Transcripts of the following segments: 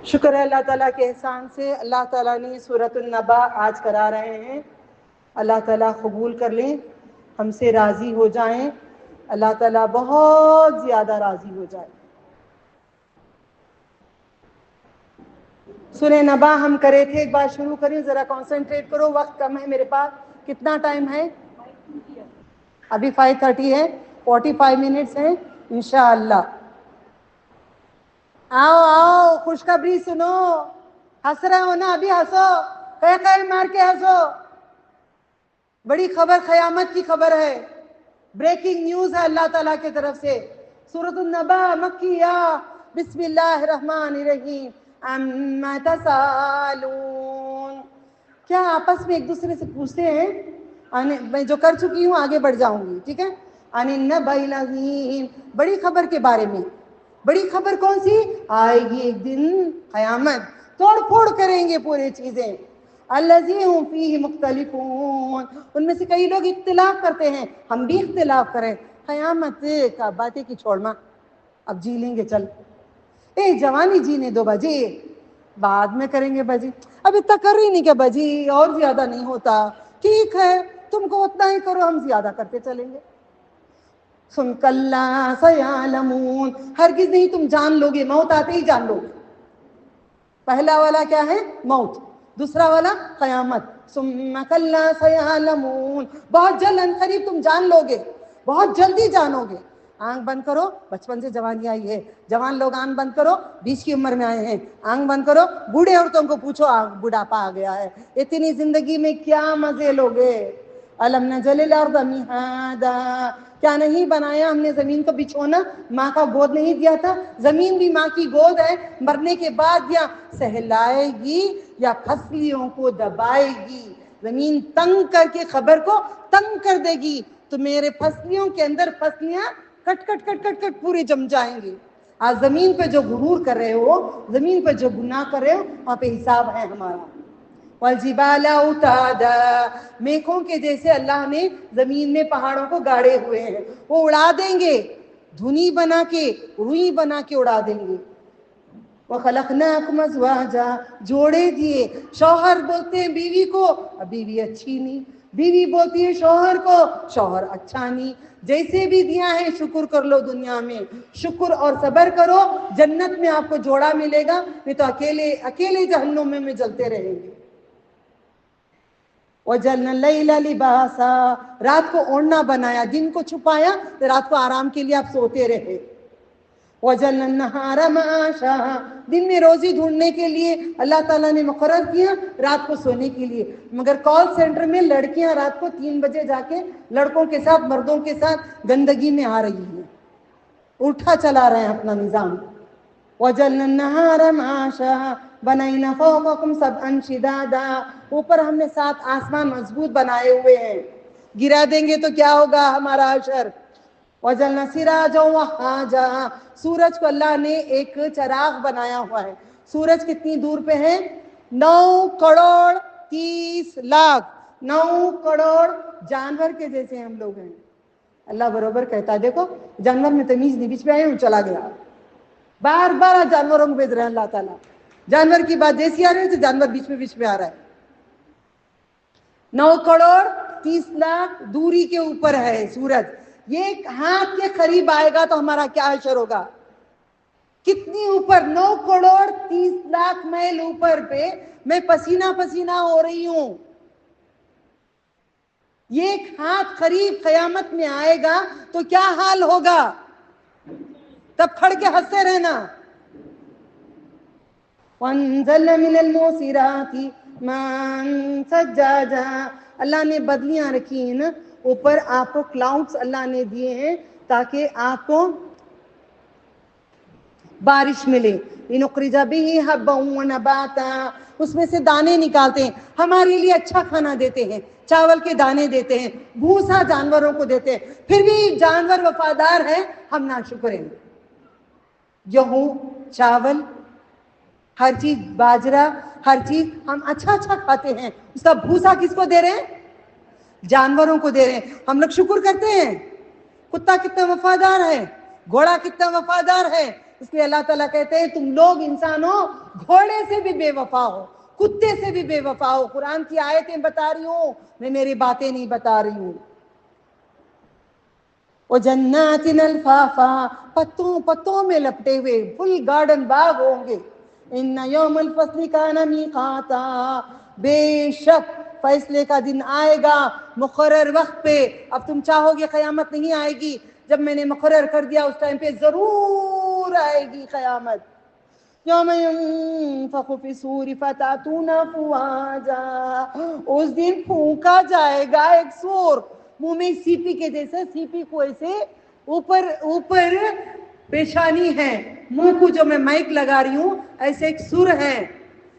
شکر ہے اللہ تعالیٰ کے احسان سے اللہ تعالیٰ نے سورۃ النبا آج کرا رہے ہیں. اللہ تعالیٰ قبول کر لیں, ہم سے راضی ہو جائیں, اللہ تعالیٰ بہت زیادہ راضی ہو جائے. سورہ نبا ہم کرے تھے, ایک بار شروع کریں, ذرا کانسنٹریٹ کرو, وقت کم ہے میرے پاس. کتنا ٹائم ہے؟ ابھی 5:30 ہے, 45 منٹس ہیں انشاءاللہ. آؤ آؤ خوشخبری سنو. ہنس رہے ہو نا؟ ابھی ہنسو, قہقہ مار کے ہنسو. بڑی خبر, قیامت کی خبر ہے, بریکنگ نیوز ہے اللہ تعالیٰ کی طرف سے. سورۃ النبا مکیہ. بسم اللہ الرحمن الرحیم. اما تسالون. کیا آپس میں ایک دوسرے سے پوچھتے ہیں؟ میں جو کر چکی ہوں آگے بڑھ جاؤں گی, ٹھیک ہے. عن النبأ العظیم, بڑی خبر کے بارے میں. بڑی خبر کون سی؟ آئے گی ایک دن قیامت, توڑ پھوڑ کریں گے پورے چیزیں. الذی هم فیہ مختلفون, ان میں سے کئی لوگ اختلاف کرتے ہیں, ہم بھی اختلاف کریں. قیامت کا باتیں کی چھوڑ ماں, اب جی لیں گے چل. جوانی جینے دو باجی, بعد میں کریں گے باجی, اب اتنا کر رہی نہیں کیا باجی, اور زیادہ نہیں ہوتا؟ ٹھیک ہے تم کو اتنا ہی کرو, ہم زیادہ کرتے چلیں گے. ثم کلا سیعلمون, ہرگز نہیں, تم جان لو گے, موت آتے ہی جان لو گے. پہلا والا کیا ہے؟ موت. دوسرا والا قیامت. ثم کلا سیعلمون, بہت جلد ان قریب تم جان لو گے, بہت جلدی جانو گے. آنکھ بند کرو, بچپن سے جوانی آئی ہے, جوان لوگ آنکھ بند کرو, 20 کی عمر میں آئے ہیں, آنکھ بند کرو. بوڑھے عورتوں کو پوچھو, بڑھاپا آ گیا ہے, اتنی زندگی میں کیا مزے لوگے. الم نجعل الارض مہادا, کیا نہیں بنایا ہم نے زمین کو بچھونا؟ ماں کا گود نہیں دیا تھا؟ زمین بھی ماں کی گود ہے, مرنے کے بعد یا سہلائے گی یا پھسلیوں کو دبائے گی. زمین تنگ کر کے خبر کو تنگ کر دے گی, تو میرے پھسلیوں کے اندر پھسلیاں کٹ کٹ کٹ کٹ کٹ پورے جم جائیں گے. آج زمین پہ جو غرور کر رہے ہو, زمین پہ جو گناہ کر رہے ہو, وہاں پہ حساب ہے ہمارا. والجبال اوتادا, میخوں کے جیسے اللہ نے زمین میں پہاڑوں کو گاڑے ہوئے ہیں, وہ اڑا دیں گے, دھنی بنا کے, روئی بنا کے اڑا دیں گے. وَخَلَقْنَاكُمْ أَزْوَاجًا, جوڑے دیے. شوہر بولتے ہیں بیوی کو, بیوی اچھی نہیں. بیوی بولتی ہے شوہر کو, شوہر اچھا نہیں. جیسے بھی دیا ہے شکر کر لو, دنیا میں شکر اور صبر کرو, جنت میں آپ کو جوڑا ملے گا, نہیں تو اکیلے اکیلے جہنم میں جلتے رہیں گے. وَجَعَلْنَا اللَّيْلَ لِبَاسًا, رات کو اوڑھنا بنایا, دن کو چھپایا, تو رات کو آرام کے لیے آپ سوتے رہے. وَجَعَلْنَا النَّهَارَ مَعَاشًا, دن میں روزی ڈھونڈنے کے لیے اللہ تعالیٰ نے مقرر کیا, رات کو سونے کے لیے. مگر کال سینٹر میں لڑکیاں رات کو 3 بجے جا کے لڑکوں کے ساتھ, مردوں کے ساتھ گندگی میں آ رہی ہیں, اٹھا چلا رہے ہیں اپنا نظام. وَجَعَلْنَا النَّهَارَ مَعَاشًا بَنَيْنَا فَوْقَكُمْ سَبْعًا شِدَادًا, اوپر ہم نے 7 آسمان مضبوط بنائے ہوئے ہیں, گرا دیں گے تو کیا ہوگا ہمارا حشر. وَجَعَلْنَا سِرَاجًا وَهَّاجًا, سورج کو اللہ نے ایک چراغ بنایا ہوا ہے. سورج کتنی دور پہ ہے؟ 9 کروڑ 30 لاکھ. 9 کروڑ جانور کے جیسے ہم لوگ ہیں. اللہ برابر کہتا ہے, دیکھو جانور میں تمیز نہیں, بیچ میں آئے ہوں چلا گیا. بار بار جانوروں کو بھیج رہے ہیں اللہ تعالیٰ. جانور کی بات جیسی آ رہی ہے تو جانور بیچ میں آ رہا ہے. 9 کروڑ 30 لاکھ دوری کے اوپر ہے سورج. یہ ہاتھ کے قریب آئے گا تو ہمارا کیا حشر ہوگا. کتنی اوپر؟ 9 کروڑ 30 لاکھ میل اوپر پہ میں پسینہ پسینہ ہو رہی ہوں. یہ ایک ہاتھ قریب قیامت میں آئے گا تو کیا حال ہوگا, تب کھڑ کے ہنستے رہنا. وَأَنزَلْنَا مِنَ الْمُعْصِرَاتِ مَاءً ثَجَّاجًا, اللہ نے بدلیاں رکھی ہیں نا اوپر, آپ کو کلاؤڈز اللہ نے دیے ہیں تاکہ آپ کو بارش ملے. لِنُخْرِجَ بِهِ حَبًّا وَنَبَاتًا, اس میں سے دانے نکالتے ہیں, ہمارے لیے اچھا کھانا دیتے ہیں, چاول کے دانے دیتے ہیں, بھوسا جانوروں کو دیتے ہیں, پھر بھی جانور وفادار ہیں, ہم ناشکر ہیں. گیہوں, چاول, ہر چیز, باجرہ, ہر چیز ہم اچھا اچھا کھاتے ہیں, اس کا بھوسا کس کو دے رہے ہیں؟ جانوروں کو دے رہے ہیں. ہم لوگ شکر کرتے ہیں. کتا کتنا وفادار ہے, گھوڑا کتنا وفادار ہے, اس لیے اللہ تعالیٰ کہتے ہیں تم لوگ انسانوں گھوڑے سے بھی بے وفا ہو, کتے سے بھی بے وفا ہو. قرآن کی آیتیں بتا رہی ہوں, میں میری باتیں نہیں بتا رہی ہوں. وَجَنَّاتٍ الْفَافَا, پتوں میں لپٹے ہوئے فل گارڈن باغ ہوں گے. إِنَّ يَوْمَ الْفَصْلِ كَانَ مِيقَاتًا, بے شک فیصلے کا دن آئے گا مقرر وقت پہ. اب تم چاہو گے قیامت نہیں آئے گی, جب میں نے مقرر کر دیا اس ٹائم پہ ضرور آئے گی قیامت. یوم ينفخ في الصور فتأتون أفواجا, اس دن پھونکا جائے گا ایک سور, منہ میں سیپی کے جیسے, سیپی کو ایسے اوپر پیشانی ہے, منہ کو جو میں مائک لگا رہی ہوں ایسے ایک سر ہے.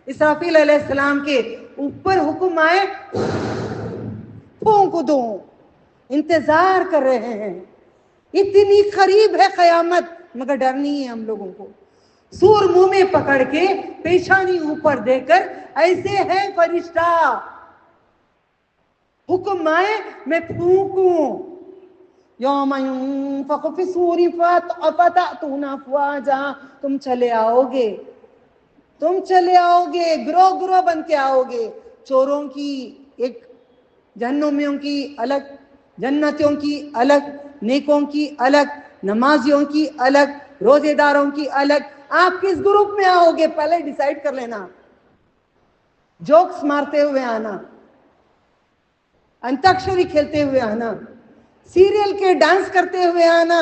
اسرافیل علیہ السلام کے اوپر حکم آئے پھونک دو, انتظار کر رہے ہیں. اتنی قریب ہے قیامت مگر ڈر نہیں ہے ہم لوگوں کو. سور منہ میں پکڑ کے پیشانی اوپر دے کر ایسے ہے فرشتہ, حکم آئے میں پھونکوں. یوم ينفخ في الصور فتأتون أفواجا, تم چلے آؤ گے گروہ گروہ بن کے آؤ گے. چوروں کی ایک, جہنمیوں کی الگ, جنتیوں کی الگ, نیکوں کی الگ, نمازیوں کی الگ, روزے داروں کی الگ. آپ کس گروپ میں آؤ گے پہلے ڈیسائیڈ کر لینا. جوکس مارتے ہوئے آنا, انتاکشری کھیلتے ہوئے آنا, سیریل کے ڈانس کرتے ہوئے آنا,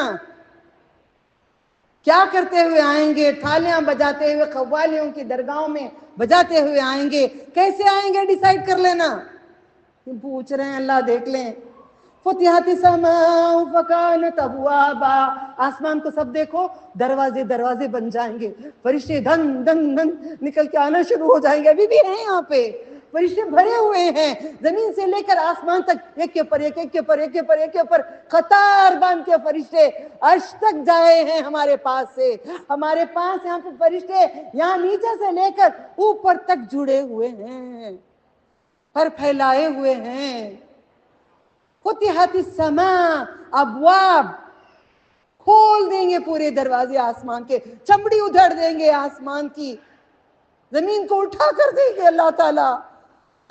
کیا کرتے ہوئے آئیں گے؟ تھالیاں بجاتے ہوئے قوالیوں کی درگاہوں میں بجاتے ہوئے آئیں گے. کیسے آئیں گے ڈیسائیڈ کر لینا. پوچھ رہے ہیں, اللہ دیکھ لیں. فتحت السماء فكانت ابوابا, آسمان کو سب دیکھو, دروازے بن جائیں گے. فرشتے دھن دھن دھن نکل کے آنا شروع ہو جائیں گے. ابھی بھی ہیں یہاں پہ فرشتے بھرے ہوئے ہیں, زمین سے لے کر آسمان تک ایک کے اوپر ایک کے اوپر قطار باندھ کے فرشتے عرش تک جائے ہیں ہمارے پاس سے. ہمارے پاس یہاں پہ فرشتے یہاں نیچے سے لے کر اوپر تک جڑے ہوئے ہیں, پر پھیلائے ہوئے ہیں. فتحت السماء, ابواب, کھول دیں گے پورے دروازے آسمان کے, چمڑی ادھڑ دیں گے آسمان کی, زمین کو اٹھا کر دیں گے اللہ تعالیٰ.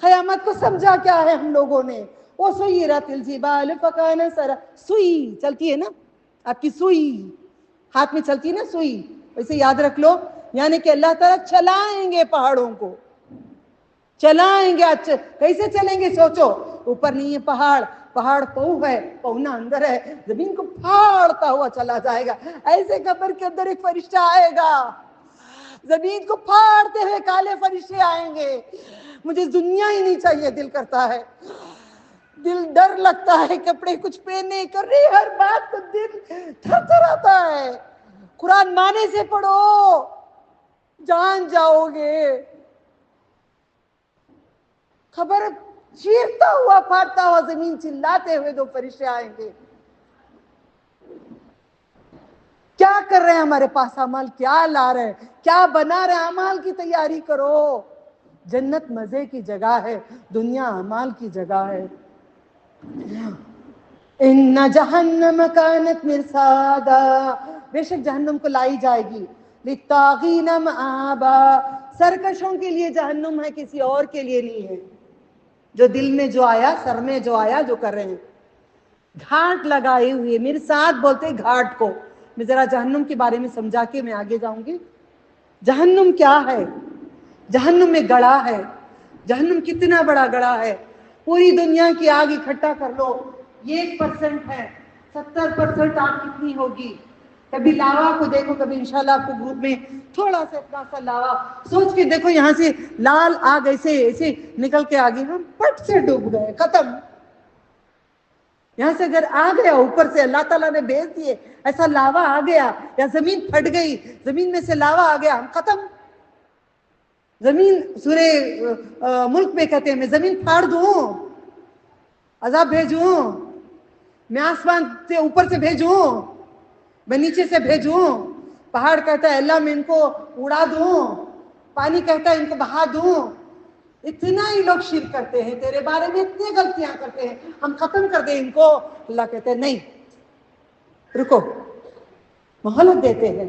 قیامت کو سمجھا کیا ہے ہم لوگوں نے. وسيرت الجبال فكانت سرا, سوئی چلتی ہے نا آپ کی, سوئی ہاتھ میں چلتی ہے نا سوئی, اسے یاد رکھ لو. یعنی کہ اللہ تعالیٰ چلائیں گے پہاڑوں کو, چلائیں گے. اچھا کیسے چلیں گے سوچو, اوپر نہیں ہے پہاڑ, پہاڑ پو ہے, پونا اندر ہے, زمین کو پھاڑتا ہوا چلا جائے گا. ایسے قبر کے اندر ایک فرشتہ آئے گا, زمین کو پھاڑتے ہوئے کالے فرشتے آئیں گے. مجھے دنیا ہی نہیں چاہیے دل کرتا ہے, دل ڈر لگتا ہے, کپڑے کچھ پہننے کرنے ہر بات کو دل تھر تھر آتا ہے. قرآن مانے سے پڑھو, جان جاؤ گے. خبر چیرتا ہوا پھاڑتا ہوا زمین چلاتے ہوئے دو فرشتے آئیں گے. کیا کر رہے ہیں ہمارے پاس عمل, کیا لا رہے ہیں, کیا بنا رہے ہیں, اعمال کی تیاری کرو. جنت مزے کی جگہ ہے, دنیا اعمال کی جگہ ہے. ان جہنم کانت مرصادا, بے شک جہنم کو لائی جائے گی. للطاغین مآبا, سرکشوں کے لیے جہنم ہے, کسی اور کے لیے نہیں ہے. جو دل میں جو آیا, سر میں جو آیا, جو کر رہے ہیں. گھاٹ لگائے ہوئے, مرصاد بولتے گھاٹ کو. میں ذرا جہنم کے بارے میں سمجھا کے میں آگے جاؤں گی. جہنم کیا ہے؟ جہنم میں گڑھا ہے. جہنم کتنا بڑا گڑھا ہے, پوری دنیا کی آگ اکٹھا کر لو, یہ 1% ہے, 70% آگ کتنی ہوگی. کبھی لاوا کو دیکھو, کبھی انشاءاللہ آپ کو گروپ میں تھوڑا سا اتنا سا لاوا سوچ کے دیکھو, یہاں سے لال آگ ایسے نکل کے آگے, ہم پٹ سے ڈوب گئے, ختم. یہاں سے اگر آ گیا اوپر سے اللہ تعالیٰ نے بھیج دیے, ایسا لاوا آ گیا, یا زمین پھٹ گئی, زمین میں سے لاوا آ گیا, ہم ختم. زمین سورہ ملک میں کہتے ہیں میں زمین پھاڑ دوں, عذاب بھیجوں, میں آسمان سے اوپر سے بھیجوں, میں نیچے سے بھیجوں. پہاڑ کہتا ہے اللہ میں ان کو اڑا دوں, پانی کہتا ہے ان کو بہا دوں. اتنا ہی لوگ شرک کرتے ہیں, تیرے بارے میں اتنی غلطیاں کرتے ہیں, ہم ختم کر دیں ان کو. اللہ کہتے ہیں نہیں, رکو, مہلت دیتے ہیں.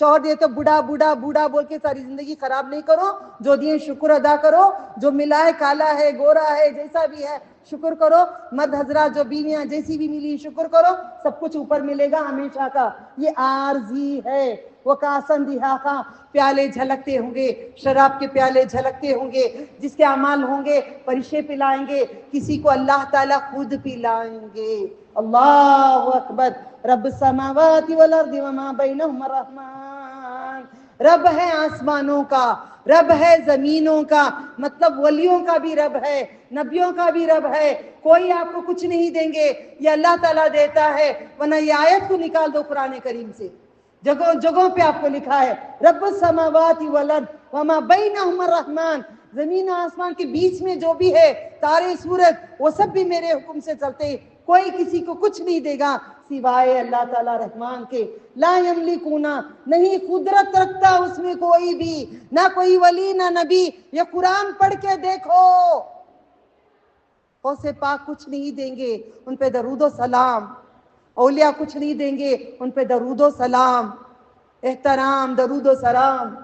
شوہر دے تو بوڑھا بوڑھا بوڑھا بول کے ساری زندگی خراب نہیں کرو. جو دیے شکر ادا کرو. جو ملا ہے کالا ہے گورا ہے جیسا بھی ہے شکر کرو. مرد حضرات جو بیویاں جیسی بھی ملی شکر کرو. سب کچھ اوپر ملے گا ہمیشہ کا. یہ عارضی ہے. وہ کاسن دہاقہ پیالے جھلکتے ہوں گے, شراب کے پیالے جھلکتے ہوں گے. جس کے اعمال ہوں گے فرشتے پلائیں گے, کسی کو اللہ تعالیٰ خود پلائیں گے. اللہ اکبر. رب السماوات والارض وما بینہما الرحمن. رب ہے آسمانوں کا, رب ہے زمینوں کا, مطلب ولیوں کا بھی رب ہے, نبیوں کا بھی رب ہے. کوئی آپ کو کچھ نہیں دیں گے, یہ اللہ تعالیٰ دیتا ہے. ورنہ یہ آیت کو نکال دو قرآن کریم سے, جگہوں جگہوں پہ آپ کو لکھا ہے رب السماوات والارض وما بینہما الرحمن. زمین و آسمان کے بیچ میں جو بھی ہے, تارے سورج, وہ سب بھی میرے حکم سے چلتے ہیں. کوئی کسی کو کچھ نہیں دے گا سوائے اللہ تعالیٰ رحمان کے. لا یملکون, نہیں قدرت رکھتا اس میں کوئی بھی, نہ کوئی ولی نہ نبی. یہ قرآن پڑھ کے دیکھو. غوث پاک کچھ نہیں دیں گے, ان پہ درود و سلام. اولیاء کچھ نہیں دیں گے, ان پہ درود و سلام, احترام, درود و سلام.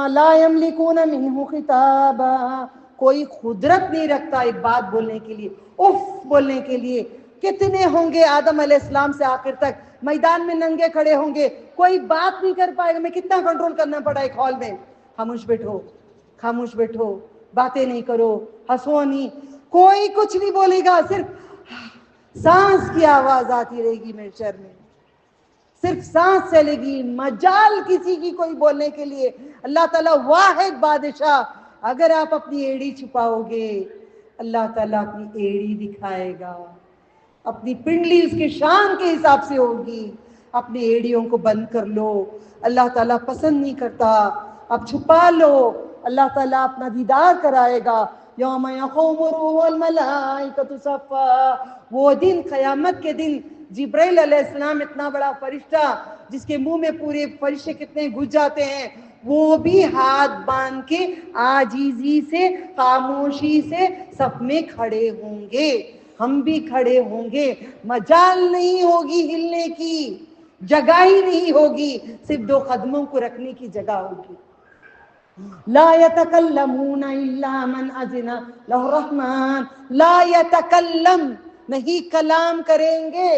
لا یملکون منہ خطابا, کوئی قدرت نہیں رکھتا ایک بات بولنے کے لیے, اف بولنے کے لیے. کتنے ہوں گے آدم علیہ السلام سے آخر تک میدان میں ننگے کھڑے ہوں گے, کوئی بات نہیں کر پائے گا. میں کتنا کنٹرول کرنا پڑا ایک ہال میں, خاموش بیٹھو, خاموش بیٹھو, باتیں نہیں کرو, ہنسو نہیں, کوئی کچھ نہیں بولے گا. صرف سانس کی آواز آتی رہے گی محشر میں, صرف سانس چلے گی, مجال کسی کی کوئی بولنے کے لیے. اللہ تعالیٰ واحد بادشاہ. اگر آپ اپنی ایڑی چھپاؤ گے اللہ تعالیٰ اپنی ایڑی دکھائے گا. اپنی پنڈلی اس کے شان کے حساب سے ہوگی. اپنی ایڑیوں کو بند کر لو, اللہ تعالیٰ پسند نہیں کرتا. اب چھپا لو, اللہ تعالیٰ اپنا دیدار کرائے گا. یوم یقوم الروح والملائکۃ صفا, وہ دن قیامت کے دن جبرائیل علیہ السلام, اتنا بڑا فرشتہ جس کے منہ میں پورے فرشتے کتنے گھس جاتے ہیں, وہ بھی ہاتھ باندھ کے عاجزی سے خاموشی سے صف میں کھڑے ہوں گے. ہم بھی کھڑے ہوں گے, مجال نہیں ہوگی ہلنے کی, جگہ ہی نہیں ہوگی, صرف دو قدموں کو رکھنے کی جگہ ہوگی. لا يتكلمون الا من اذن له الرحمن. لا يتكلم, نہیں کلام کریں گے,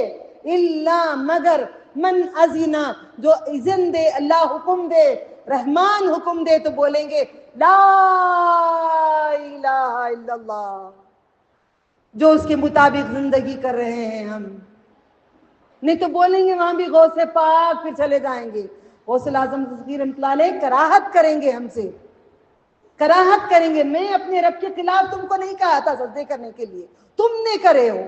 الا مگر, من اذن, جو اذن دے, اللہ حکم دے, رحمان حکم دے تو بولیں گے لا الہ الا اللہ, جو اس کے مطابق زندگی کر رہے ہیں ہم. نہیں تو بولیں گے وہاں بھی غوث پاک, پھر چلے جائیں گے. غوث اعظم ذکیر رحمۃ اللہ علیہ کراہت کریں گے ہم سے, کراہت کریں گے. میں اپنے رب کے خلاف تم کو نہیں کہا تھا سجدے کرنے کے لیے, تم نے کرے ہو,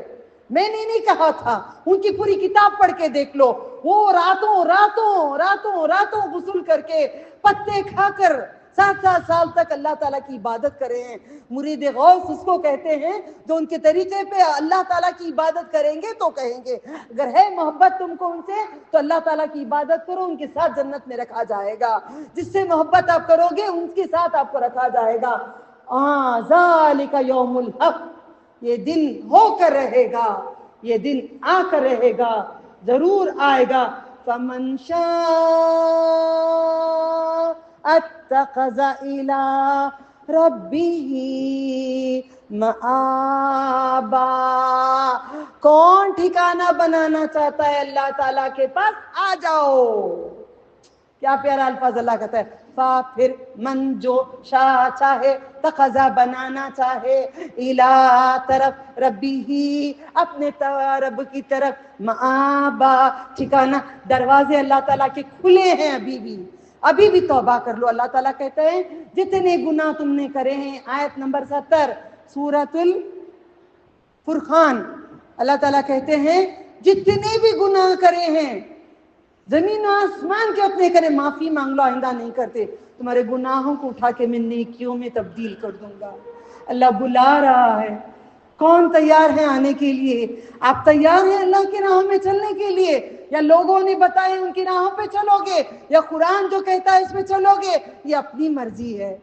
میں نے نہیں کہا تھا. ان کی پوری کتاب پڑھ کے دیکھ لو, وہ راتوں راتوں راتوں راتوں غسل کر کے پتے کھا کر 7 سال تک اللہ تعالیٰ کی عبادت کرے ہیں. مرید غوث اس کو کہتے ہیں جو ان کے طریقے پہ اللہ تعالیٰ کی عبادت کریں گے تو کہیں گے اگر ہے محبت تم کو ان سے تو اللہ تعالیٰ کی عبادت کرو, ان کے ساتھ جنت میں رکھا جائے گا. جس سے محبت آپ کرو گے ان کے ساتھ آپ کو رکھا جائے گا. ذالک یوم الحق, یہ دن ہو کر رہے گا, یہ دن آ کر رہے گا, ضرور آئے گا. فمن شاء اتخذ الى ربه مآبا, کون ٹھکانہ بنانا چاہتا ہے اللہ تعالیٰ کے پاس, آ جاؤ. کیا پیارا الفاظ اللہ کہتا ہے, پھر من جو شاہ چاہے, تقضا بنانا چاہے, الہ طرف, ربی ہی اپنے رب کی طرف, مآبا ٹھکانہ. دروازے اللہ تعالیٰ کے کھلے ہیں ابھی بھی توبہ کر لو. اللہ تعالیٰ کہتے ہیں جتنے گناہ تم نے کرے ہیں, آیت نمبر 70 سورۃ الفرقان, اللہ تعالیٰ کہتے ہیں جتنے بھی گناہ کرے ہیں زمین و آسمان کے اپنے کرے, معافی مانگ لو, آئندہ نہیں کرتے. تمہارے گناہوں کو اٹھا کے میں نیکیوں میں تبدیل کر دوں گا. اللہ بلا رہا ہے. کون تیار ہے آنے کے لیے؟ آپ تیار ہیں اللہ کی راہوں میں چلنے کے لیے, یا لوگوں نے بتائے ان کی راہوں پہ چلو گے, یا قرآن جو کہتا ہے اس میں چلو گے؟ یہ اپنی مرضی ہے.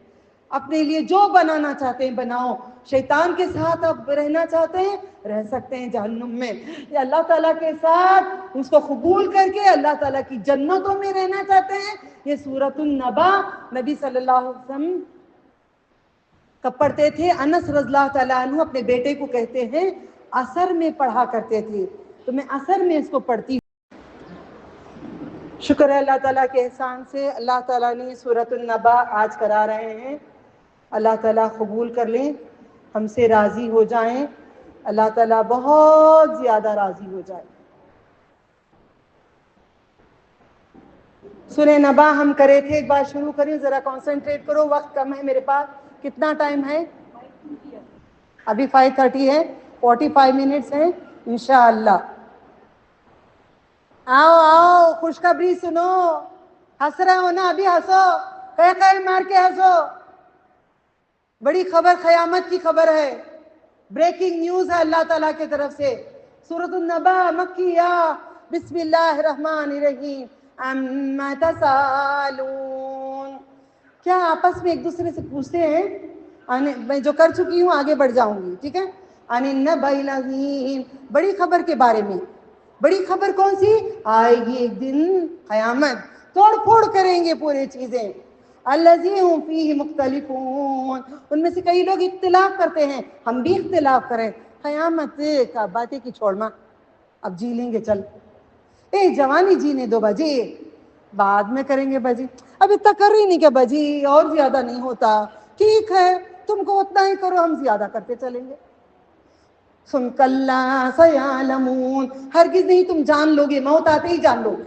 اپنے لیے جو بنانا چاہتے ہیں بناؤ. شیطان کے ساتھ آپ رہنا چاہتے ہیں رہ سکتے ہیں جہنم میں, یا اللہ تعالیٰ کے ساتھ اس کو قبول کر کے اللہ تعالیٰ کی جنتوں میں رہنا چاہتے ہیں. یہ سورۃ النبا نبی صلی اللہ علیہ وسلم کب پڑھتے تھے؟ انس رضی اللہ تعالیٰ عنہ اپنے بیٹے کو کہتے ہیں عصر میں پڑھا کرتے تھے, تو میں عصر میں اس کو پڑھتی ہوں. شکر ہے اللہ تعالیٰ کے احسان سے اللہ تعالیٰ نے سورۃ النبا آج کرا رہے ہیں. اللہ تعالیٰ قبول کر لیں, ہم سے راضی ہو جائیں, اللہ تعالیٰ بہت زیادہ راضی ہو جائے. سورہ نبا ہم کرے تھے, ایک بار شروع کریں, ذرا کانسنٹریٹ کرو, وقت کم ہے میرے پاس. کتنا ٹائم ہے؟ ابھی 5:30 ہے, 45 منٹس ہیں انشاءاللہ. آؤ خوشخبری سنو. ہنس رہے ہو نا؟ ابھی ہنسو, قہقہ مار کے ہنسو. بڑی خبر, قیامت کی خبر ہے, بریکنگ نیوز ہے اللہ تعالیٰ کی طرف سے. سورۃ النبا مکیہ. بسم اللہ الرحمن الرحیم. اما تسالون. کیا آپس میں ایک دوسرے سے پوچھتے ہیں؟ میں جو کر چکی ہوں آگے بڑھ جاؤں گی, ٹھیک ہے. عن النبأ العظیم, بڑی خبر کے بارے میں. بڑی خبر کون سی؟ آئے گی ایک دن قیامت, توڑ پھوڑ کریں گے پورے چیزیں. الذی هم فیہ مختلفون, ان میں سے کئی لوگ اختلاف کرتے ہیں, ہم بھی اختلاف کریں. قیامت کا باتیں کی چھوڑ ماں, اب جی لیں گے چل. جوانی جینے دو باجی, بعد میں کریں گے باجی, اب اتنا کر رہی نہیں کیا باجی, اور زیادہ نہیں ہوتا؟ ٹھیک ہے تم کو اتنا ہی کرو, ہم زیادہ کرتے چلیں گے. ثم کلا سیعلمون, ہرگز نہیں, تم جان لو گے, موت آتے ہی جان لو گے.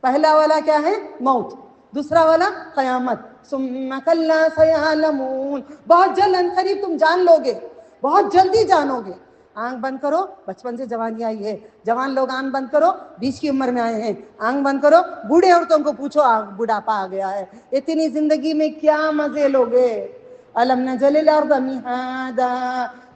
پہلا والا کیا ہے؟ موت. دوسرا والا قیامت. ثم کلا سیعلمون, بہت جلد ان قریب تم جان لو گے, بہت جلدی جانو گے. آنکھ بند کرو, بچپن سے جوانی آئی ہے, جوان لوگ آنکھ بند کرو, 20 کی عمر میں آئے ہیں, آنکھ بند کرو. بوڑھے عورتوں کو پوچھو, بڑھاپا آ گیا ہے, اتنی زندگی میں کیا مزے لوگے. الم نجعل الارض مہادا,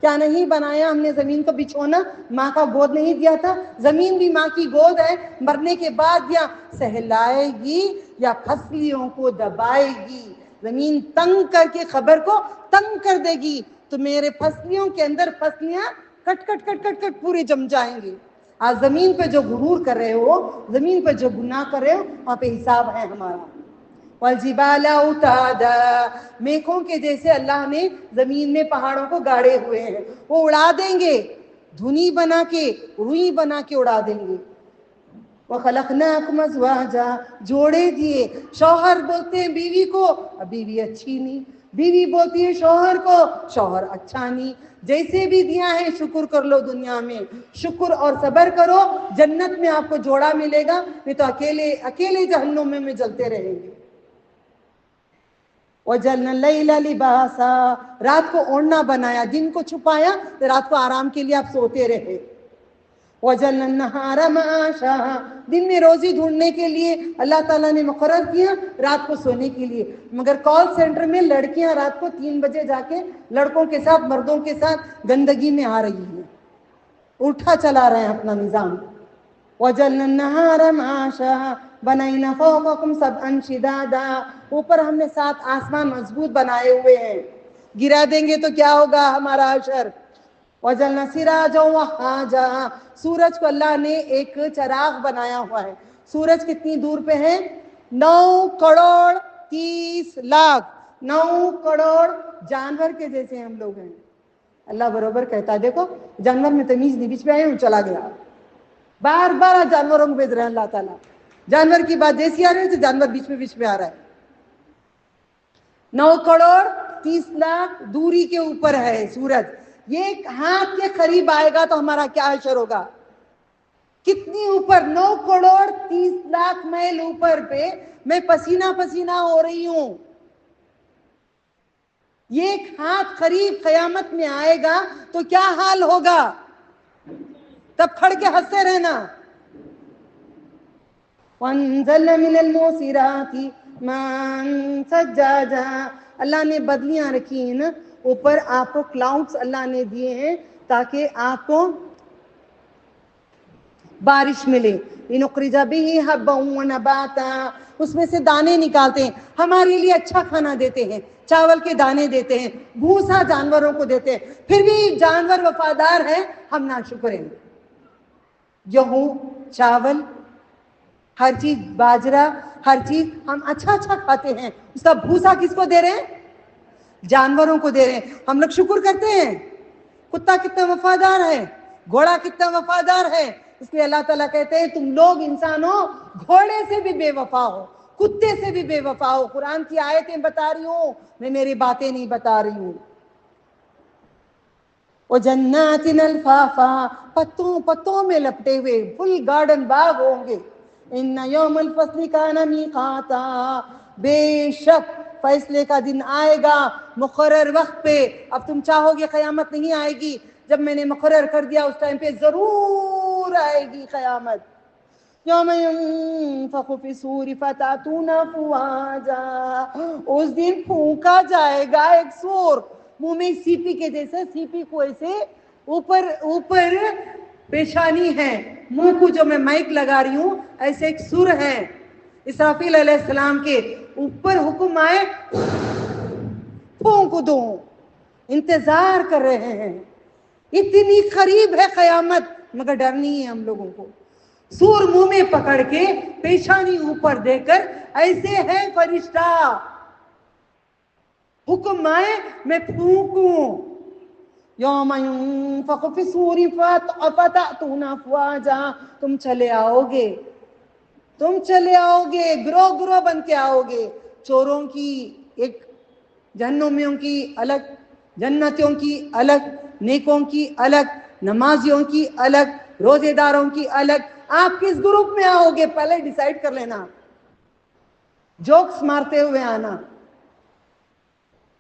کیا نہیں بنایا ہم نے زمین کو بچھونا؟ ماں کا گود نہیں دیا تھا؟ زمین بھی ماں کی گود ہے, مرنے کے بعد یا سہلائے گی یا پھسلیوں کو دبائے گی. زمین تنگ کر کے خبر کو تنگ کر دے گی, تو میرے پھسلیوں کے اندر پھسلیاں کٹ کٹ کٹ کٹ کٹ پورے جم جائیں گے. آج زمین پہ جو غرور کر رہے ہو, زمین پہ جو گناہ کر رہے ہو, وہاں پہ حساب ہے ہمارا. والجبال اوتادا, میخوں کے جیسے اللہ نے زمین میں پہاڑوں کو گاڑے ہوئے ہیں, وہ اڑا دیں گے, دھنی بنا کے, روئی بنا کے اڑا دیں گے. وَخَلَقْنَاكُمْ أَزْوَاجًا, جوڑے دیے. شوہر بولتے ہیں بیوی کو, بیوی اچھی نہیں, بیوی بولتی ہے شوہر کو, شوہر اچھا نہیں. جیسے بھی دیا ہے شکر کر لو, دنیا میں شکر اور صبر کرو, جنت میں آپ کو جوڑا ملے گا, نہیں تو اکیلے اکیلے جہنم میں جلتے رہیں گے. وَجَعَلْنَا اللَّيْلَ لِبَاسًا, رات کو اوڑھنا بنایا, دن کو چھپایا, رات کو آرام کے لیے آپ سوتے رہے. وَجَعَلْنَا النَّهَارَ مَعَاشًا, دن میں روزی ڈھونڈنے کے لیے اللہ تعالیٰ نے مقرر کیا, رات کو سونے کے لیے. مگر کال سینٹر میں لڑکیاں رات کو 3 بجے جا کے لڑکوں کے ساتھ, مردوں کے ساتھ گندگی میں آ رہی ہیں, اٹھا چلا رہے ہیں اپنا نظام. وَجَعَلْنَا النَّهَارَ مَعَاشًا بَنَيْنَا فَوْقَكُمْ سَبْعًا شِدَادًا, اوپر ہم نے 7 آسمان مضبوط بنائے ہوئے ہیں, گرا دیں گے تو کیا ہوگا ہمارا حشر. وَجَعَلْنَا سِرَاجًا وَهَّاجًا, سورج کو اللہ نے ایک چراغ بنایا ہوا ہے. سورج کتنی دور پہ ہے؟ 9 کروڑ 30 لاکھ. 9 کروڑ جانور کے جیسے ہم لوگ ہیں. اللہ برابر کہتا ہے, دیکھو جانور میں تمیز نہیں, بیچ میں آئے ہوں چلا گیا. بار بار جانوروں کو بھیج رہے ہیں اللہ تعالیٰ. جانور کی بات جیسی آ رہی ہے تو جانور بیچ میں آ رہا ہے. 9 کروڑ 30 لاکھ دوری کے اوپر ہے سورج. یہ ہاتھ کے قریب آئے گا تو ہمارا کیا حشر ہوگا. کتنی اوپر؟ 9 کروڑ 30 لاکھ میل اوپر پہ میں پسینہ پسینہ ہو رہی ہوں. یہ ایک ہاتھ قریب قیامت میں آئے گا تو کیا حال ہوگا, تب کھڑ کے ہنستے رہنا. وَأَنزَلْنَا مِنَ الْمُعْصِرَاتِ مَاءً ثَجَّاجًا, اللہ نے بدلیاں رکھی ہیں نا اوپر, آپ کو کلاؤڈز اللہ نے دیے ہیں تاکہ آپ کو بارش ملے. لنخرج به حبا ونباتا, اس میں سے دانے نکالتے ہیں, ہمارے لیے اچھا کھانا دیتے ہیں, چاول کے دانے دیتے ہیں, بھوسا جانوروں کو دیتے ہیں, پھر بھی جانور وفادار ہیں, ہم ناشکر ہیں. گیہوں, چاول, ہر چیز, باجرہ, ہر چیز ہم اچھا اچھا کھاتے ہیں, اس کا بھوسا کس کو دے رہے ہیں؟ جانوروں کو دے رہے ہیں. ہم لوگ شکر کرتے ہیں. کتا کتنا وفادار ہے, گھوڑا کتنا وفادار ہے. اس لیے اللہ تعالیٰ کہتے ہیں تم لوگ انسانوں گھوڑے سے بھی بے وفا ہو, کتے سے بھی بے وفا ہو. قرآن کی آیتیں بتا رہی ہوں, میں میری باتیں نہیں بتا رہی ہوں. وَجَنَّاتٍ الْفَافَا, پتوں میں لپٹے ہوئے فل گارڈن باغ ہوں گے. إِنَّ يَوْمَ الْفَصْلِ كَانَ مِيقَاتًا, بے شک فیصلے کا دن آئے گا مقرر وقت پہ. اب تم چاہو گے قیامت نہیں آئے گی, جب میں نے مقرر کر دیا اس ٹائم پہ ضرور آئے گی قیامت. یوم ينفخ في الصور فتأتون أفواجا, اس دن پھونکا جائے گا ایک سور, منہ میں سیپی کے جیسے, سیپی کو ایسے اوپر پیشانی ہے, منہ کو جو میں مائک لگا رہی ہوں ایسے ایک سر ہے. اسرافیل علیہ السلام کے اوپر حکم آئے پھونک دو, انتظار کر رہے ہیں. اتنی قریب ہے قیامت مگر ڈر نہیں ہے ہم لوگوں کو. سور منہ میں پکڑ کے پیشانی اوپر دے کر ایسے ہے فرشتہ, حکم آئے میں پھونکوں. یوم ينفخ في الصور فتأتون أفواجا, تم چلے آؤ گے, تم چلے آؤ گے, گروہ گروہ بن کے آؤ گے. چوروں کی ایک, جہنمیوں کی الگ, جنتیوں کی الگ, نیکوں کی الگ, نمازیوں کی الگ, روزے داروں کی الگ. آپ کس گروپ میں آؤ گے پہلے ڈیسائیڈ کر لینا. جوکس مارتے ہوئے آنا,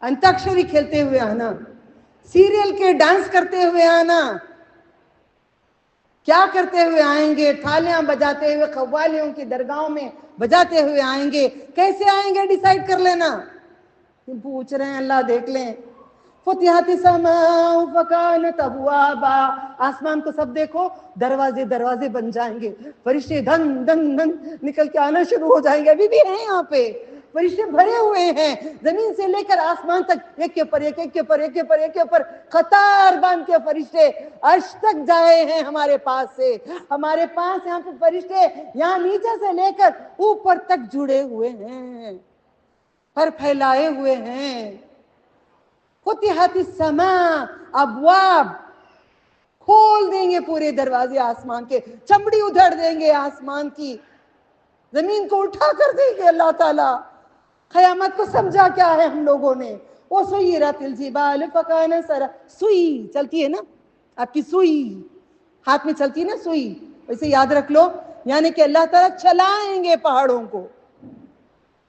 انتاکشری کھیلتے ہوئے آنا, سیریل کے ڈانس کرتے ہوئے آنا, کیا کرتے ہوئے آئیں گے؟ تھالیاں بجاتے ہوئے قوالیوں کی درگاہوں میں بجاتے ہوئے آئیں گے. کیسے آئیں گے ڈیسائیڈ کر لینا. پوچھ رہے ہیں, اللہ دیکھ لیں. فتحت السماء فكانت ابوابا, آسمان کو سب دیکھو, دروازے دروازے بن جائیں گے. فرشتے دھن دھن دھن نکل کے آنا شروع ہو جائیں گے. ابھی بھی ہیں یہاں پہ فرشتے بھرے ہوئے ہیں, زمین سے لے کر آسمان تک, ایک کے اوپر ایک, ایک کے اوپر ایک کے اوپر ایک کے اوپر قطار باندھ کے فرشتے عرش تک جائے ہیں ہمارے پاس سے. ہمارے پاس یہاں پہ فرشتے یہاں نیچے سے لے کر اوپر تک جڑے ہوئے ہیں, پر پھیلائے ہوئے ہیں. فتحت السماء, ابواب, کھول دیں گے پورے دروازے آسمان کے, چمڑی ادھڑ دیں گے آسمان کی, زمین کو اٹھا کر دیں گے اللہ تعالیٰ. قیامت کو سمجھا کیا ہے ہم لوگوں نے. وسيرت الجبال فكانت سرا, سوئی چلتی ہے نا آپ کی, سوئی ہاتھ میں چلتی ہے نا سوئی, اسے یاد رکھ لو. یعنی کہ اللہ تعالیٰ چلائیں گے پہاڑوں کو,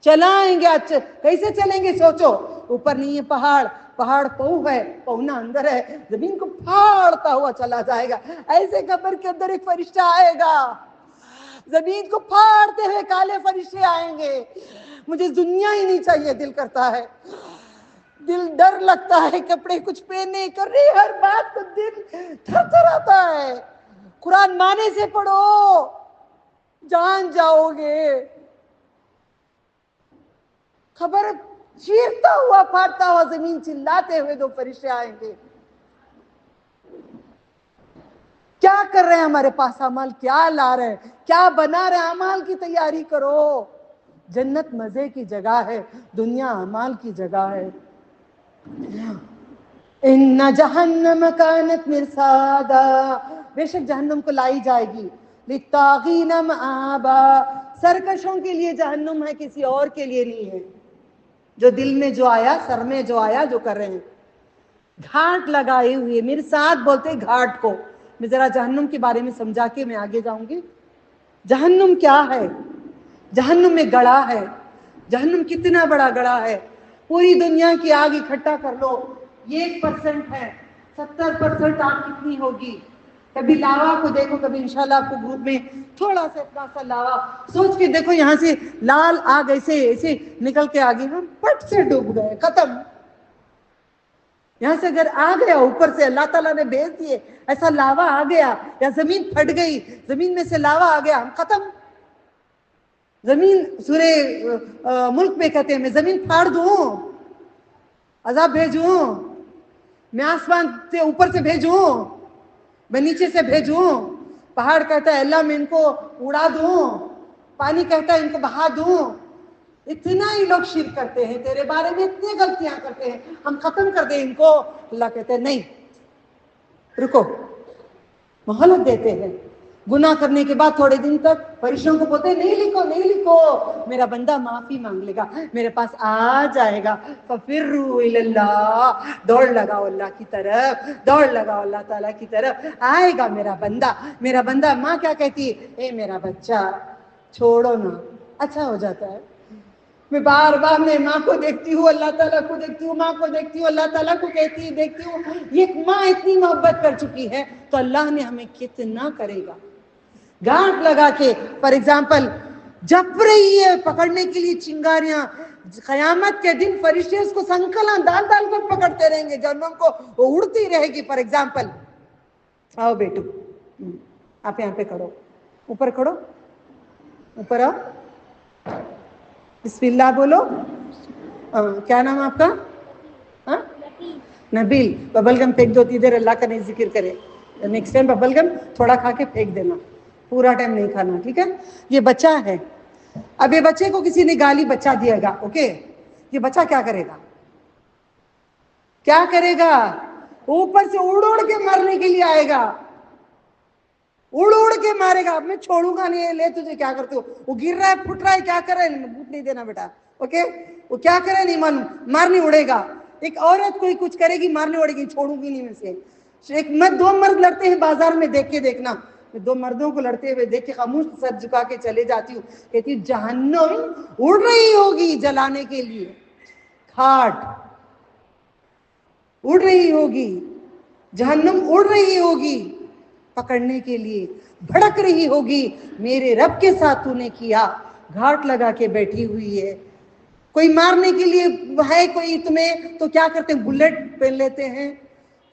چلائیں گے. اچھا کیسے چلیں گے سوچو, اوپر نہیں ہے پہاڑ, پہاڑ پو ہے, پونا اندر ہے, زمین کو پھاڑتا ہوا چلا جائے گا. ایسے قبر کے اندر ایک فرشتہ آئے گا, زمین کو پھاڑتے ہوئے کالے فرشتے آئیں گے. مجھے دنیا ہی نہیں چاہیے, دل کرتا ہے, دل ڈر لگتا ہے, کپڑے کچھ پہننے کرنے, ہر بات کو دل تھر تھر آتا ہے. قرآن مانے سے پڑھو, جان جاؤ گے. خبر چیرتا ہوا پھاڑتا ہوا زمین چلاتے ہوئے دو فرشتے آئیں گے. کیا کر رہے ہیں ہمارے پاس عمل, کیا لا رہے ہیں, کیا بنا رہے ہیں, اعمال کی تیاری کرو. جنت مزے کی جگہ ہے, دنیا اعمال کی جگہ ہے. ان جہنم کانت مرصادا, بے شک جہنم کو لائی جائے گی. للطاغین مآبا, سرکشوں کے لیے جہنم ہے, کسی اور کے لیے نہیں ہے. جو دل میں جو آیا, سر میں جو آیا, جو کر رہے ہیں. گھاٹ لگائے ہوئے, مرصاد بولتے گھاٹ کو. میں ذرا جہنم کے بارے میں سمجھا کے میں آگے جاؤں گی. جہنم کیا ہے؟ جہنم میں گڑھا ہے. جہنم کتنا بڑا گڑھا ہے, پوری دنیا کی آگ اکٹھا کر لو, یہ 1% ہے, 70% آگ کتنی ہوگی. کبھی لاوا کو دیکھو, کبھی انشاءاللہ آپ کو گروپ میں تھوڑا سا اتنا سا لاوا سوچ کے دیکھو, یہاں سے لال آگ ایسے ایسے نکل کے آگے, ہم پٹ سے ڈوب گئے, ختم. یہاں سے اگر آ گیا اوپر سے اللہ تعالیٰ نے بھیج دیے ایسا لاوا آ گیا یا زمین پھٹ گئی, زمین میں سے لاوا آ گیا, ہم ختم. زمین سورہ ملک میں کہتے ہیں میں زمین پھاڑ دوں, عذاب بھیجوں, میں آسمان سے اوپر سے بھیجوں, میں نیچے سے بھیجوں. پہاڑ کہتا ہے اللہ میں ان کو اڑا دوں, پانی کہتا ہے ان کو بہا دوں. اتنا ہی لوگ شرک کرتے ہیں تیرے بارے میں, اتنی غلطیاں کرتے ہیں, ہم ختم کر دیں ان کو. اللہ کہتے ہیں نہیں, رکو, مہلت دیتے ہیں. گناہ کرنے کے بعد تھوڑے دن تک فرشتوں کو بولتے نہیں لکھو نہیں لکھو, میرا بندہ معافی مانگ لے گا, میرے پاس آ جائے گا. ففروا الی اللہ, دوڑ لگاؤ اللہ کی طرف, دوڑ لگاؤ اللہ تعالیٰ کی طرف, آئے گا میرا بندہ. میرا بندہ, ماں کیا کہتی ہے, اے میرا بچہ چھوڑو نا, اچھا ہو جاتا ہے. میں بار بار میں ماں کو دیکھتی ہوں, اللہ تعالیٰ کو دیکھتی ہوں, ماں کو دیکھتی ہوں, اللہ تعالیٰ کو کہتی دیکھتی ہوں, یہ ماں اتنی محبت کر چکی ہے تو اللہ نے ہمیں کتنا کرے گا. گانٹ لگا کے فار ایگزامپل جپ رہی ہے پکڑنے کے لیے چنگاریاں, قیامت کے دن فرشتے اس کو سنکلا ڈال ڈال کر پکڑتے رہیں گے, جہنم کو وہ اڑتی رہے گی. فار ایگزامپل, آؤ بیٹو, آپ یہاں پہ کھڑو, اوپر کھڑو, اوپر آؤ, بسم اللہ بولو. کیا نام آپ کا؟ نبیل. ببل گم پھینک دو ادھر, اللہ کا نہیں ذکر کرے. نیکسٹ ٹائم ببل گم تھوڑا کھا کے پھینک دینا, پورا ٹائم نہیں کھانا, ٹھیک ہے. یہ بچہ ہے, اب یہ بچے کو کسی نے گالی بچہ دیا گا, اوکے, یہ بچہ کیا کرے گا, کیا کرے گا؟ اوپر سے اڑ اڑ کے مرنے کے لیے آئے گا, اڑ اڑ کے مارے گا. اب میں چھوڑوں گا نہیں, لے تجھے کیا کرتے ہو, وہ گر رہا ہے پھٹ رہا ہے, کیا کر رہا ہے, بوٹ نہیں دینا بیٹا, اوکے, وہ کیا کرے نہیں معلوم, مارنے اڑے گا. ایک عورت کوئی کچھ کرے گی مارنے اڑے گی, چھوڑوں گی نہیں میں سے. ایک میں دو مرد لڑتے ہیں بازار میں, دیکھ کے دیکھنا, میں دو مردوں کو لڑتے ہوئے دیکھ کے خاموش سر جھکا کے چلے جاتی ہوں, کہتی ہوں جہنم اڑ رہی ہوگی جلانے کے لیے, کھاٹ اڑ رہی ہوگی, جہنم اڑ رہی ہوگی پکڑنے کے لیے, بھڑک رہی ہوگی, میرے رب کے ساتھ تو نے کیا. گھاٹ لگا کے بیٹھی ہوئی ہے. کوئی مارنے کے لیے ہے کوئی تمہیں تو کیا کرتے ہیں, بلٹ پہن لیتے ہیں.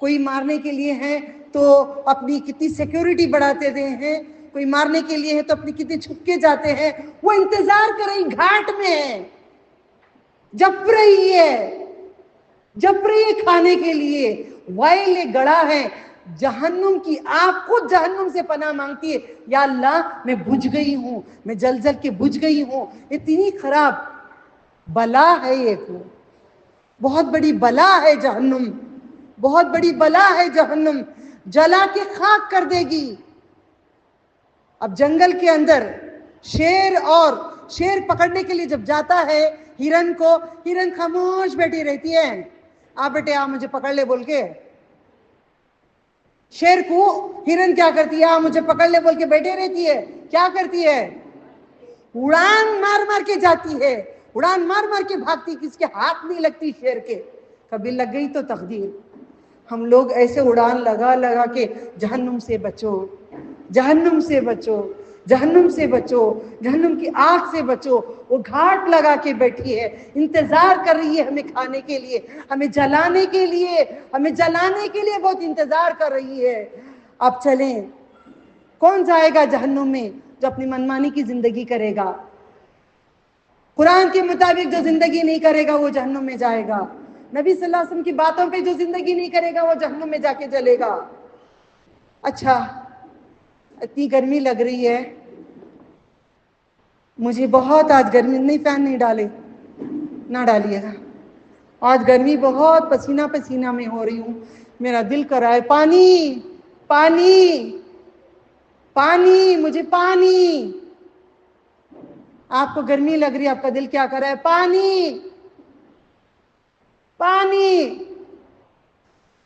کوئی مارنے کے لیے ہے تو اپنی کتنی سیکیورٹی بڑھاتے ہیں, کوئی مارنے کے لیے ہے تو اپنی کتنی چھپ کے جاتے ہیں. وہ انتظار کر رہی گھاٹ میں, جپ رہی ہے, جپ رہی ہے کھانے کے لیے. وائل گڑا ہے جہنم کی آگ, خود جہنم سے پناہ مانگتی ہے, یا اللہ میں بجھ گئی ہوں, میں جل جل کے بجھ گئی ہوں. اتنی خراب بلا ہے یہ, بہت بڑی بلا ہے جہنم, بہت بڑی بلا ہے جہنم, جلا کے خاک کر دے گی. اب جنگل کے اندر شیر پکڑنے کے لیے جب جاتا ہے ہرن کو, ہرن خاموش بیٹھی رہتی ہے, آپ بیٹے آپ مجھے پکڑ لے بول کے. شیر کو ہرن کیا کرتی ہے, مجھے پکڑ لے بول کے بیٹھے رہتی ہے. کیا کرتی ہے, اڑان مار مار کے جاتی ہے, اڑان مار مار کے بھاگتی, کس کے ہاتھ نہیں لگتی شیر کے. کبھی لگ گئی تو تقدیر. ہم لوگ ایسے اڑان لگا لگا کے جہنم سے بچو, جہنم سے بچو, جہنم سے بچو, جہنم کی آگ سے بچو. وہ گھاٹ لگا کے بیٹھی ہے, انتظار کر رہی ہے ہمیں کھانے کے لیے, ہمیں جلانے کے لیے, ہمیں جلانے کے لیے بہت انتظار کر رہی ہے. اب چلیں, کون جائے گا جہنم میں جو اپنی منمانی کی زندگی کرے گا, قرآن کے مطابق جو زندگی نہیں کرے گا وہ جہنم میں جائے گا. نبی صلی اللہ علیہ وسلم کی باتوں پہ جو زندگی نہیں کرے گا وہ جہنم میں جا کے جلے گا. اچھا, اتنی گرمی لگ رہی ہے مجھے بہت, آج گرمی, نہیں فین نہیں ڈالے, نہ ڈالیے گا, آج گرمی بہت, پسینہ پسینہ میں ہو رہی ہوں. میرا دل کر رہا ہے پانی پانی پانی, مجھے پانی. آپ کو گرمی لگ رہی ہے, آپ کا دل کیا کر رہا ہے, پانی پانی.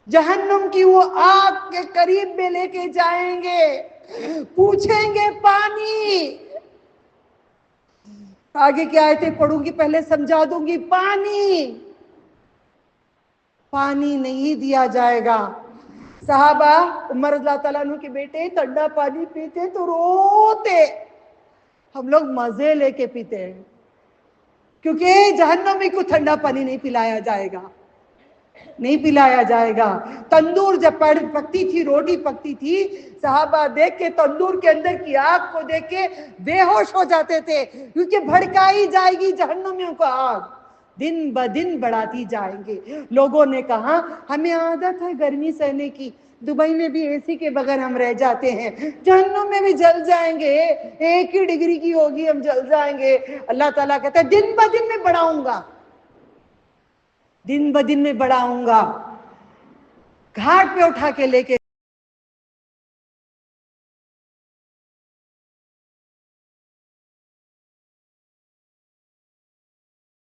جہنم کی وہ آگ کے قریب میں لے کے جائیں گے, پوچھیں گے پانی. آگے کی آیتیں پڑھوں گی, پہلے سمجھا دوں گی. پانی پانی نہیں دیا جائے گا. صحابہ عمر رضی اللہ تعالیٰ عنہ کے بیٹے ٹھنڈا پانی پیتے تو روتے, ہم لوگ مزے لے کے پیتے ہیں, کیونکہ جہنم میں کوئی ٹھنڈا پانی نہیں پلایا جائے گا. نہیں پلایا جائے گا. تندور جب پکتی تھی, روٹی پکتی تھی, صحابہ دیکھ کے تندور کے اندر کی آگ کو دیکھ کے بے ہوش ہو جاتے تھے, کیونکہ بھڑکائی جائے گی جہنمیوں کو آگ, دن بدن بڑھاتی جائیں گے. لوگوں نے کہا ہمیں عادت ہے گرمی سہنے کی, دبئی میں بھی اے سی کے بغیر ہم رہ جاتے ہیں, جہنم میں بھی جل جائیں گے, 1 ہی ڈگری کی ہوگی ہم جل جائیں گے. اللہ تعالیٰ کہتا ہے دن بدن میں بڑھاؤں گا, دن بدن میں بڑھاؤں گا. گھاٹ پہ اٹھا کے لے کے